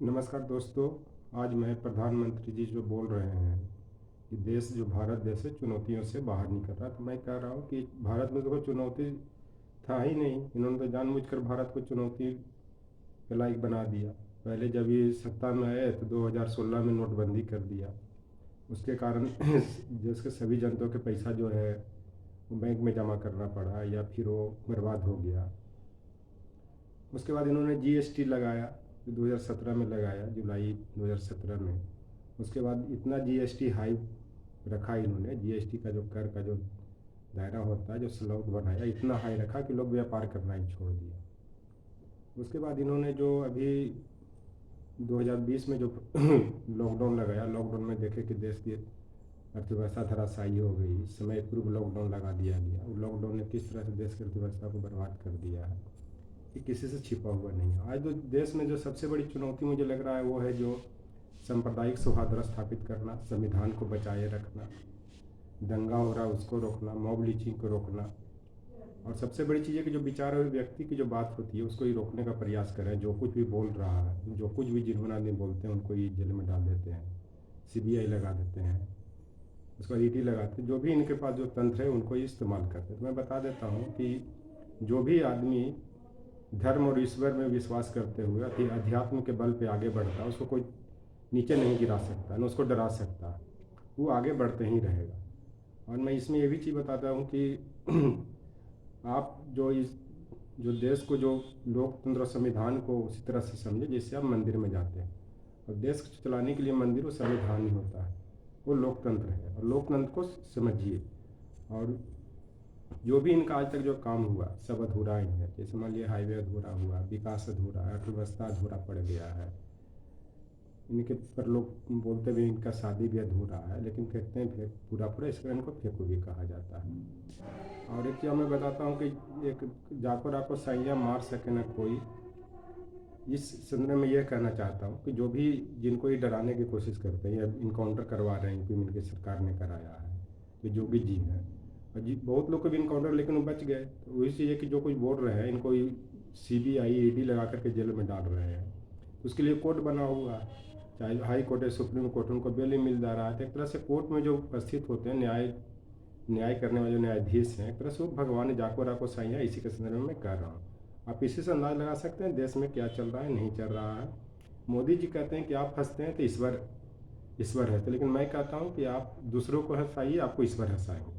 नमस्कार दोस्तों। आज मैं प्रधानमंत्री जी जो बोल रहे हैं कि देश जो भारत देश है चुनौतियों से बाहर निकल रहा है, तो मैं कह रहा हूँ कि भारत में तो कोई चुनौती था ही नहीं। इन्होंने तो जानबूझकर भारत को चुनौती के लायक बना दिया। पहले जब ये सत्ता में आए तो 2016 में नोटबंदी कर दिया। उसके कारण देश के सभी जनता के पैसा जो है वो बैंक में जमा करना पड़ा या फिर वो बर्बाद हो गया। उसके बाद इन्होंने जीएसटी लगाया, 2017 में लगाया, जुलाई 2017 में। उसके बाद इतना जीएसटी हाई रखा इन्होंने, जीएसटी का जो कर का जो दायरा होता है, जो स्लैब बनाया, इतना हाई रखा कि लोग व्यापार करना ही छोड़ दिया। उसके बाद इन्होंने जो अभी 2020 में जो लॉकडाउन लगाया, लॉकडाउन में देखे कि देश की अर्थव्यवस्था धराशायी हो गई। समय पूर्व लॉकडाउन लगा दिया गया। लॉकडाउन ने किस तरह से देश की अर्थव्यवस्था को बर्बाद कर दिया है कि किसी से छिपा हुआ नहीं है। आज तो देश में जो सबसे बड़ी चुनौती मुझे लग रहा है वो है जो सांप्रदायिक सौहार्द स्थापित करना, संविधान को बचाए रखना, दंगा हो रहा है उसको रोकना, मॉब लिंचिंग को रोकना। और सबसे बड़ी चीज़ है कि जो विचार हुए व्यक्ति की जो बात होती है उसको ही रोकने का प्रयास करें। जो कुछ भी बोल रहा है, जो कुछ भी जिन्होंने आदमी बोलते हैं उनको ही जेल में डाल देते हैं, सीबीआई लगा देते हैं, उसको ईडी लगाते हैं। जो भी इनके पास जो तंत्र है उनको ही इस्तेमाल करते हैं। तो मैं बता देता हूँ कि जो भी आदमी धर्म और ईश्वर में विश्वास करते हुए अध्यात्म के बल पे आगे बढ़ता है उसको कोई नीचे नहीं गिरा सकता, न उसको डरा सकता। वो आगे बढ़ते ही रहेगा। और मैं इसमें ये भी चीज़ बताता हूँ कि आप जो इस जो देश को जो लोकतंत्र और संविधान को उसी तरह से समझे जैसे आप मंदिर में जाते हैं। और देश को चलाने के लिए मंदिर और संविधान ही होता है, वो लोकतंत्र है। और लोकतंत्र को समझिए। और जो भी इनका आज तक जो काम हुआ सब अधूरा ही है। जैसे मान लिया हाईवे अधूरा हुआ, विकास अधूरा है, अर्थव्यवस्था अधूरा पड़ गया है। इनके पर लोग बोलते भी इनका शादी भी अधूरा है, लेकिन कहते हैं फिर पूरा पूरा, इसलिए इनको फेंकू भी कहा जाता है। और एक चीज़ मैं बताता हूँ कि एक जाको राको साइयाँ मार सके न कोई। इस संदर्भ में यह कहना चाहता हूँ कि जो भी जिनको ये डराने की कोशिश करते हैं या इनकाउंटर करवा रहे हैं, यूपी में इनकी सरकार ने कराया है, तो योगी जी हैं। और जी बहुत लोग को भी इनकाउंटर, लेकिन वो बच गए। तो वही चीज़ है कि जो कुछ बोल रहे हैं इनको सीबीआई ईडी लगा करके जेल में डाल रहे हैं। तो उसके लिए कोर्ट बना हुआ है, चाहे हाई कोर्ट है, सुप्रीम कोर्ट, उनको बेल ही मिल जा रहा है। तो एक तरह से कोर्ट में जो उपस्थित होते हैं न्याय करने वाले जो न्यायाधीश हैं, एक तरह से वो भगवान जाको राको साइयाँ, इसी के संदर्भ में मैं कह रहा हूँ। आप इसी से अंदाज लगा सकते हैं देश में क्या चल रहा है, नहीं चल रहा है। मोदी जी कहते हैं कि आप हंसते हैं तो ईश्वर ईश्वर है, तो लेकिन मैं कहता हूँ कि आप दूसरों को हंसाइए, आपको ईश्वर हंसाएंगे।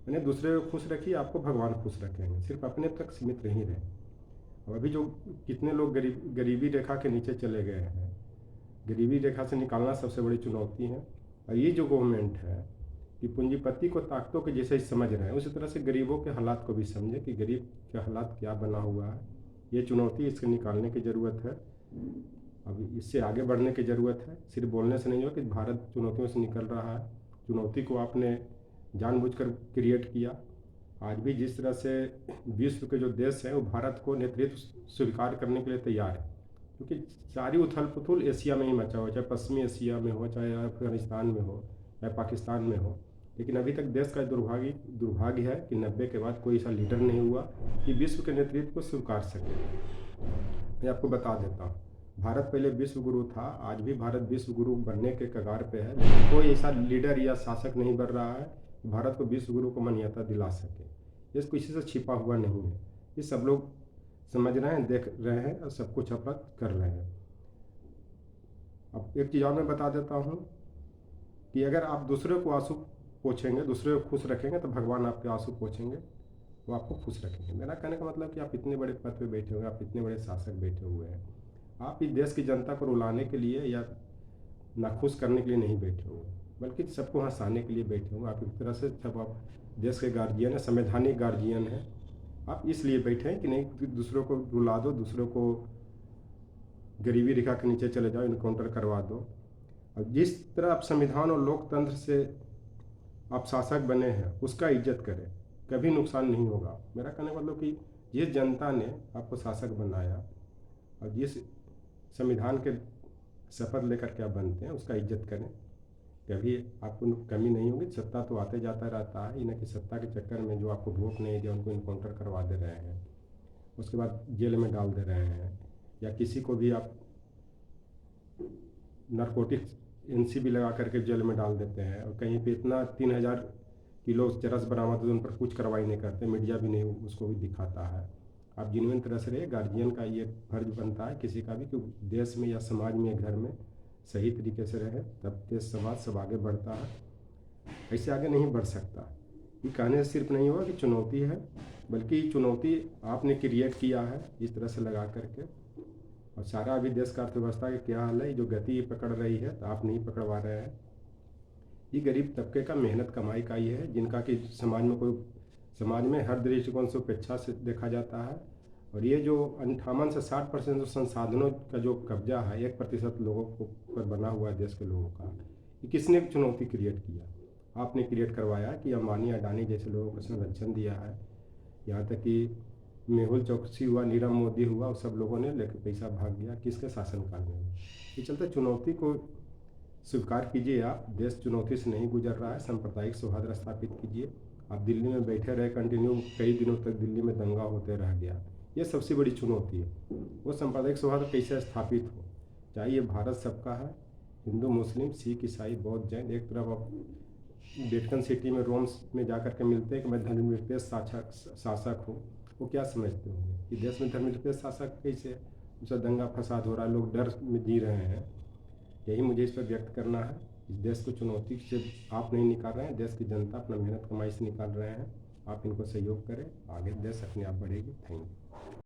यानी दूसरे को खुश रखिए, आपको भगवान खुश रखेंगे। सिर्फ अपने तक सीमित नहीं रहे। अब अभी जो कितने लोग गरीबी रेखा के नीचे चले गए हैं, गरीबी रेखा से निकालना सबसे बड़ी चुनौती है। और ये जो गवर्नमेंट है कि पूंजीपति को ताकतों के जैसे ही समझ रहे हैं, उसी तरह से गरीबों के हालात को भी समझे कि गरीब के हालात क्या बना हुआ है। ये चुनौती, इसके निकालने की ज़रूरत है। अब इससे आगे बढ़ने की ज़रूरत है। सिर्फ बोलने से नहीं हो कि भारत चुनौतियों से निकल रहा है। चुनौती को आपने जानबूझकर क्रिएट किया। आज भी जिस तरह से विश्व के जो देश हैं वो भारत को नेतृत्व स्वीकार करने के लिए तैयार है, क्योंकि सारी उथल पुथल एशिया में ही मचा हो, चाहे पश्चिमी एशिया में हो, चाहे अफगानिस्तान में हो, चाहे पाकिस्तान में हो। लेकिन अभी तक देश का दुर्भाग्य है कि 90 के बाद कोई ऐसा लीडर नहीं हुआ कि विश्व के नेतृत्व को स्वीकार सके। मैं आपको बता देता हूँ, भारत पहले विश्व गुरु था, आज भी भारत विश्व गुरु बनने के कगार पे है, लेकिन कोई ऐसा लीडर या शासक नहीं बन रहा है कि भारत को विश्व गुरु को मान्यता दिला सके। ये किसी से छिपा हुआ नहीं है। ये सब लोग समझ रहे हैं, देख रहे हैं और सब कुछ अपना कर रहे हैं। अब एक चीज़ और मैं बता देता हूँ कि अगर आप दूसरे को आंसू पोछेंगे, दूसरे को खुश रखेंगे, तो भगवान आपके आंसू पोछेंगे, वो आपको खुश रखेंगे। मेरा कहने का मतलब कि आप इतने बड़े पद पे बैठे हुए हैं, आप इतने बड़े शासक बैठे हुए हैं, आप इस देश की जनता को रुलाने के लिए या नाखुश करने के लिए नहीं बैठे हुए, बल्कि सबको हंसाने के लिए बैठे हुए। आप एक तरह से सब आप देश के गार्जियन हैं, संवैधानिक गार्जियन हैं। आप इसलिए बैठे हैं कि नहीं दूसरों को रुला दो, दूसरों को गरीबी रेखा के नीचे चले जाओ, इनकाउंटर करवा दो। और जिस तरह आप संविधान और लोकतंत्र से आप शासक बने हैं उसका इज्जत करें, कभी नुकसान नहीं होगा। मेरा कहने का मतलब कि जिस जनता ने आपको शासक बनाया और जिस संविधान के शपथ लेकर के आप बनते हैं उसका इज्जत करें, कभी आपको कमी नहीं होगी। सत्ता तो आते जाता रहता है, इन्हें कि सत्ता के चक्कर में जो आपको वोट नहीं दिया उनको इनकाउंटर करवा दे रहे हैं, उसके बाद जेल में डाल दे रहे हैं, या किसी को भी आप नारकोटिक्स एनसीबी लगा करके जेल में डाल देते हैं, और कहीं पे इतना 3000 किलो चरस बरामद होता है, उन पर कुछ कार्रवाई नहीं करते, मीडिया भी नहीं उसको भी दिखाता है। आप जिनमें तरह से रहे, गार्जियन का ये फर्ज बनता है किसी का भी कि देश में या समाज में, घर में सही तरीके से रहे, तब देश समाज सब आगे बढ़ता है। ऐसे आगे नहीं बढ़ सकता। ये कहने से सिर्फ नहीं हुआ कि चुनौती है, बल्कि चुनौती आपने क्रिएट किया है इस तरह से लगा करके। और सारा अभी देश का अर्थव्यवस्था का क्या हाल है, जो गति पकड़ रही है तो आप नहीं पकड़वा रहे हैं। ये गरीब तबके का मेहनत कमाई का ही है, जिनका कि समाज में हर दृष्टिकोण से उपेक्षा से देखा जाता है। और ये जो 58 से 60% जो संसाधनों का जो कब्जा है 1% लोगों को पर बना हुआ है देश के लोगों का, ये किसने चुनौती क्रिएट किया? आपने क्रिएट करवाया कि अंबानी अडानी जैसे लोगों को संरक्षण दिया है। यहाँ तक कि मेहुल चौकसी हुआ, नीरव मोदी हुआ, और सब लोगों ने लेकर पैसा भाग गया। किसके शासनकाल में हुआ? ये चलते चुनौती को स्वीकार कीजिए। आप देश चुनौती से नहीं गुजर रहा है, सांप्रदायिक सौहार्द स्थापित कीजिए। आप दिल्ली में बैठे रहे कंटिन्यू, कई दिनों तक दिल्ली में दंगा होते रह गया, ये सबसे बड़ी चुनौती है। वो सांप्रदायिक सौहार्द कैसे स्थापित हो? चाहे ये भारत सबका है, हिंदू मुस्लिम सिख ईसाई बौद्ध जैन, एक तरफ आप वेटिकन सिटी में रोम्स में जाकर के मिलते हैं कि मैं धर्मनिरपेक्ष शासक हूँ। वो क्या समझते होंगे कि देश में धर्मनिरपेक्ष शासक कैसे है? उसका दंगा फसाद हो रहा है, लोग डर में जी रहे हैं। यही मुझे इस पर व्यक्त करना है। इस देश को चुनौती से आप नहीं निकाल रहे हैं, देश की जनता अपना मेहनत कमाई से निकाल रहे हैं। आप इनको सहयोग करें, आगे देश अपने आप बढ़ेगी। Thank you.